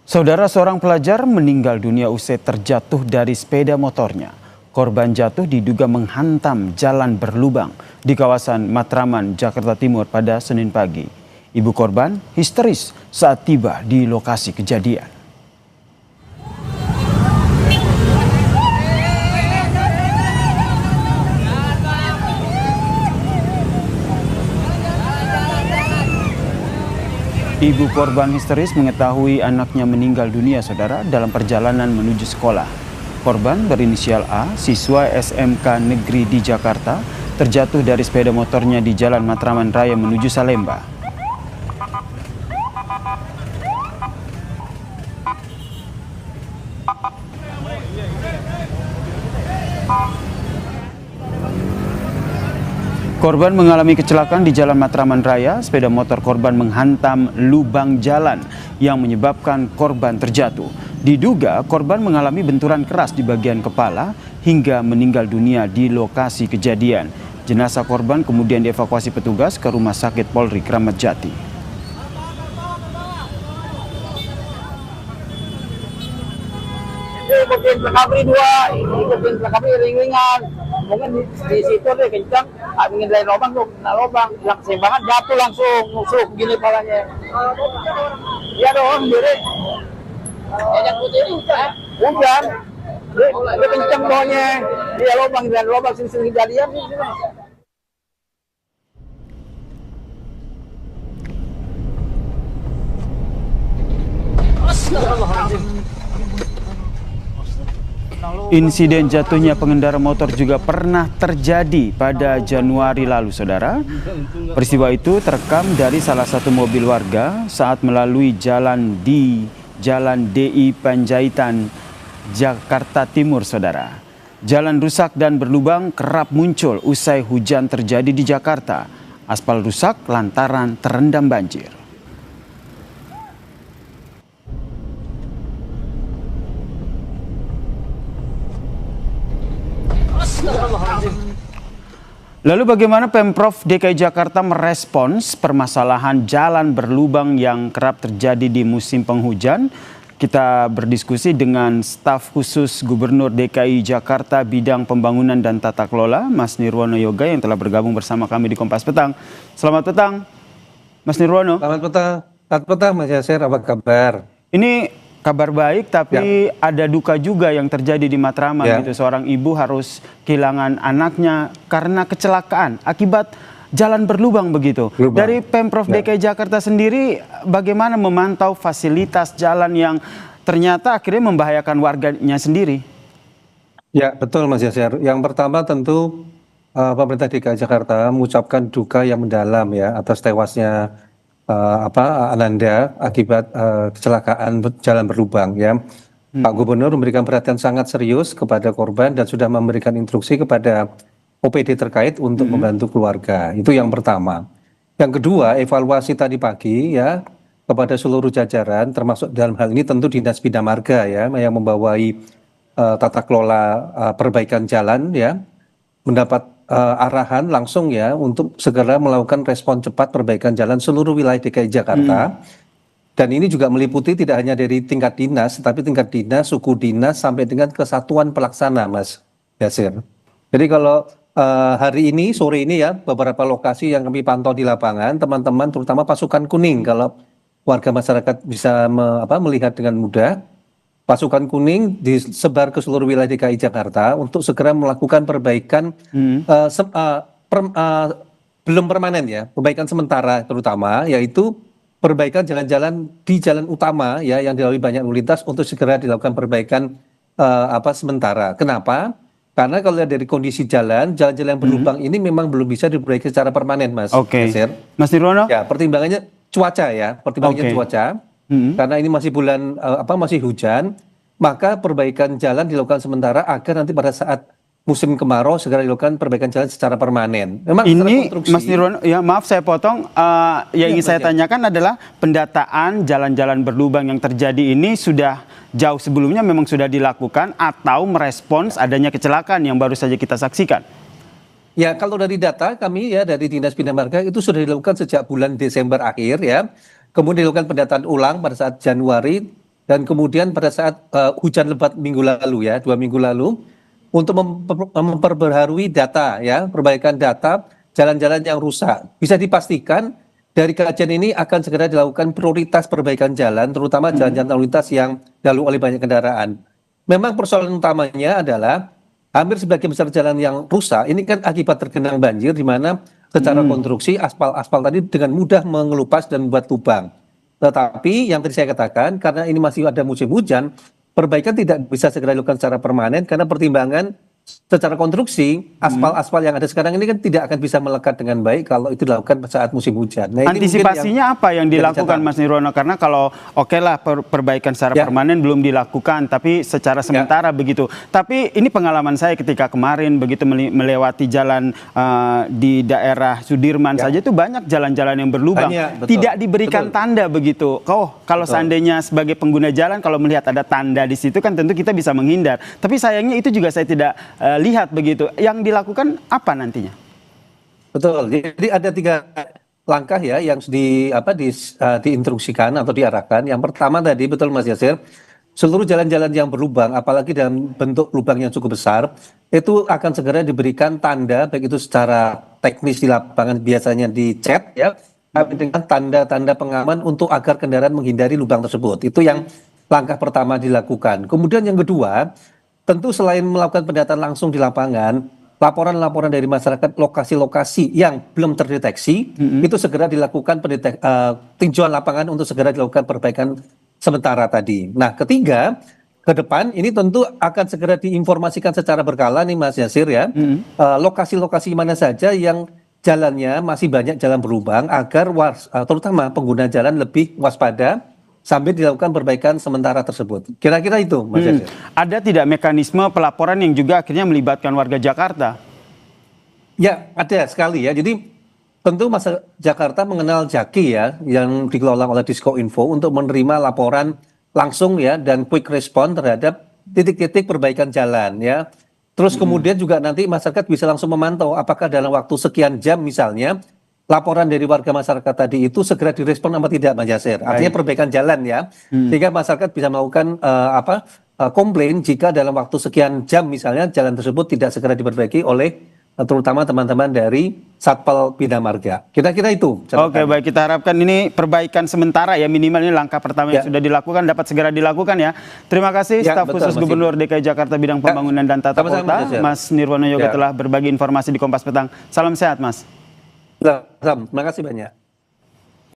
Saudara, seorang pelajar meninggal dunia usai terjatuh dari sepeda motornya. Korban jatuh diduga menghantam jalan berlubang di kawasan Matraman, Jakarta Timur pada Senin pagi. Ibu korban histeris saat tiba di lokasi kejadian. Ibu korban histeris mengetahui anaknya meninggal dunia, saudara, dalam perjalanan menuju sekolah. Korban berinisial A, siswa SMK Negeri di Jakarta, terjatuh dari sepeda motornya di Jalan Matraman Raya menuju Salemba. Korban mengalami kecelakaan di Jalan Matraman Raya. Sepeda motor korban menghantam lubang jalan yang menyebabkan korban terjatuh. Diduga korban mengalami benturan keras di bagian kepala hingga meninggal dunia di lokasi kejadian. Jenazah korban kemudian dievakuasi petugas ke Rumah Sakit Polri Kramat Jati. Ikutin pelakabri dua, ikutin pelakabri ring-ringan. Mungkin di situ deh kencang, ingin dari lubang tuh, lubang, yang keseimbangan jatuh langsung, nusuk gini palanya. Iya dong, diri. Yang putih ini hujan, dia kencang bawahnya, dia lubang dan lubang sini kejadian sini. Insiden jatuhnya pengendara motor juga pernah terjadi pada Januari lalu, saudara. Peristiwa itu terekam dari salah satu mobil warga saat melalui jalan di Jalan DI Panjaitan, Jakarta Timur, saudara. Jalan rusak dan berlubang kerap muncul usai hujan terjadi di Jakarta. Aspal rusak lantaran terendam banjir. Lalu bagaimana Pemprov DKI Jakarta merespons permasalahan jalan berlubang yang kerap terjadi di musim penghujan? Kita berdiskusi dengan staf khusus Gubernur DKI Jakarta bidang pembangunan dan tata kelola, Mas Nirwono Yoga, yang telah bergabung bersama kami di Kompas Petang. Selamat petang, Mas Nirwono. Selamat petang Mas Yasir, apa kabar? Ini kabar baik, tapi ada duka juga yang terjadi di Matraman. Gitu. Seorang ibu harus kehilangan anaknya karena kecelakaan akibat jalan berlubang begitu. Dari Pemprov DKI Jakarta sendiri, bagaimana memantau fasilitas jalan yang ternyata akhirnya membahayakan warganya sendiri? Ya, betul Mas Yasir. Yang pertama tentu pemerintah DKI Jakarta mengucapkan duka yang mendalam ya atas tewasnya Ananda akibat kecelakaan jalan berlubang ya. Pak Gubernur memberikan perhatian sangat serius kepada korban dan sudah memberikan instruksi kepada OPD terkait untuk membantu keluarga. Itu yang pertama. Yang kedua, evaluasi tadi pagi ya kepada seluruh jajaran, termasuk dalam hal ini tentu Dinas Bina Marga ya yang membawai tata kelola perbaikan jalan ya, mendapat arahan langsung ya untuk segera melakukan respon cepat perbaikan jalan seluruh wilayah DKI Jakarta. Dan ini juga meliputi tidak hanya dari tingkat dinas, tapi tingkat dinas, suku dinas, sampai dengan kesatuan pelaksana, Mas Yasir. Jadi kalau hari ini, sore ini ya, beberapa lokasi yang kami pantau di lapangan, teman-teman terutama pasukan kuning, kalau warga masyarakat bisa melihat dengan mudah, pasukan kuning disebar ke seluruh wilayah DKI Jakarta untuk segera melakukan perbaikan belum permanen ya, perbaikan sementara terutama, yaitu perbaikan jalan-jalan di jalan utama ya yang dilalui banyak lalu lintas untuk segera dilakukan perbaikan sementara. Kenapa? Karena kalau dari kondisi jalan-jalan yang berlubang ini memang belum bisa diperbaiki secara permanen, Mas. Oke. Mas Nirwono? Ya, pertimbangannya cuaca ya, cuaca. Karena ini masih bulan masih hujan, maka perbaikan jalan dilakukan sementara agar nanti pada saat musim kemarau segera dilakukan perbaikan jalan secara permanen. Memang ini Mas Nirwono, ya maaf saya potong, yang ingin saya tanyakan adalah pendataan jalan-jalan berlubang yang terjadi ini sudah jauh sebelumnya memang sudah dilakukan atau merespons adanya kecelakaan yang baru saja kita saksikan? Ya, kalau dari data kami ya dari Dinas Bina Marga itu sudah dilakukan sejak bulan Desember akhir ya. Kemudian dilakukan pendataan ulang pada saat Januari dan kemudian pada saat hujan lebat minggu lalu ya, 2 minggu lalu, untuk memperbaharui data ya, perbaikan data jalan-jalan yang rusak. Bisa dipastikan dari kajian ini akan segera dilakukan prioritas perbaikan jalan, terutama jalan-jalan lalu lintas yang dilalui oleh banyak kendaraan. Memang persoalan utamanya adalah hampir sebagian besar jalan yang rusak ini kan akibat tergenang banjir, di mana secara konstruksi aspal tadi dengan mudah mengelupas dan membuat lubang. Tetapi yang tadi saya katakan, karena ini masih ada musim hujan, perbaikan tidak bisa segera dilakukan secara permanen karena pertimbangan secara konstruksi aspal-aspal yang ada sekarang ini kan tidak akan bisa melekat dengan baik kalau itu dilakukan saat musim hujan. Nah, antisipasinya apa yang dilakukan Mas Nirwono? Karena kalau oke lah perbaikan secara permanen belum dilakukan, tapi secara sementara begitu. Tapi ini pengalaman saya ketika kemarin begitu melewati jalan di daerah Sudirman saja itu banyak jalan-jalan yang berlubang. Tidak diberikan tanda begitu. Kalau seandainya sebagai pengguna jalan kalau melihat ada tanda di situ kan tentu kita bisa menghindar. Tapi sayangnya itu juga saya tidak lihat begitu. Yang dilakukan apa nantinya? Betul. Jadi ada 3 langkah ya yang diinstruksikan atau diarahkan. Yang pertama tadi betul Mas Yasir, seluruh jalan-jalan yang berlubang, apalagi dalam bentuk lubang yang cukup besar, itu akan segera diberikan tanda, baik itu secara teknis di lapangan biasanya dicat ya, dengan tanda-tanda pengaman untuk agar kendaraan menghindari lubang tersebut. Itu yang langkah pertama dilakukan. Kemudian yang kedua, tentu selain melakukan pendataan langsung di lapangan, laporan-laporan dari masyarakat lokasi-lokasi yang belum terdeteksi, itu segera dilakukan tinjauan lapangan untuk segera dilakukan perbaikan sementara tadi. Nah, ketiga, ke depan ini tentu akan segera diinformasikan secara berkala nih Mas Yasir ya, lokasi-lokasi mana saja yang jalannya masih banyak jalan berlubang agar terutama pengguna jalan lebih waspada sambil dilakukan perbaikan sementara tersebut. Kira-kira itu, Mas Yasir. Ada tidak mekanisme pelaporan yang juga akhirnya melibatkan warga Jakarta? Ya, ada sekali ya. Jadi tentu masyarakat Jakarta mengenal Jaki ya, yang dikelola oleh Diskominfo untuk menerima laporan langsung ya dan quick respon terhadap titik-titik perbaikan jalan ya. Terus kemudian juga nanti masyarakat bisa langsung memantau apakah dalam waktu sekian jam misalnya laporan dari warga masyarakat tadi itu segera direspon apa tidak, Mas Yasir. Artinya perbaikan jalan ya, sehingga masyarakat bisa melakukan komplain jika dalam waktu sekian jam misalnya jalan tersebut tidak segera diperbaiki oleh terutama teman-teman dari Satpol Bina Marga. Kira-kira itu. Oke, baik, kita harapkan ini perbaikan sementara ya, minimal ini langkah pertama yang sudah dilakukan dapat segera dilakukan ya. Terima kasih staf khusus Gubernur DKI Jakarta bidang pembangunan dan tata kota, Mas Nirwono Yoga telah berbagi informasi di Kompas Petang. Salam sehat, Mas. Terima kasih banyak.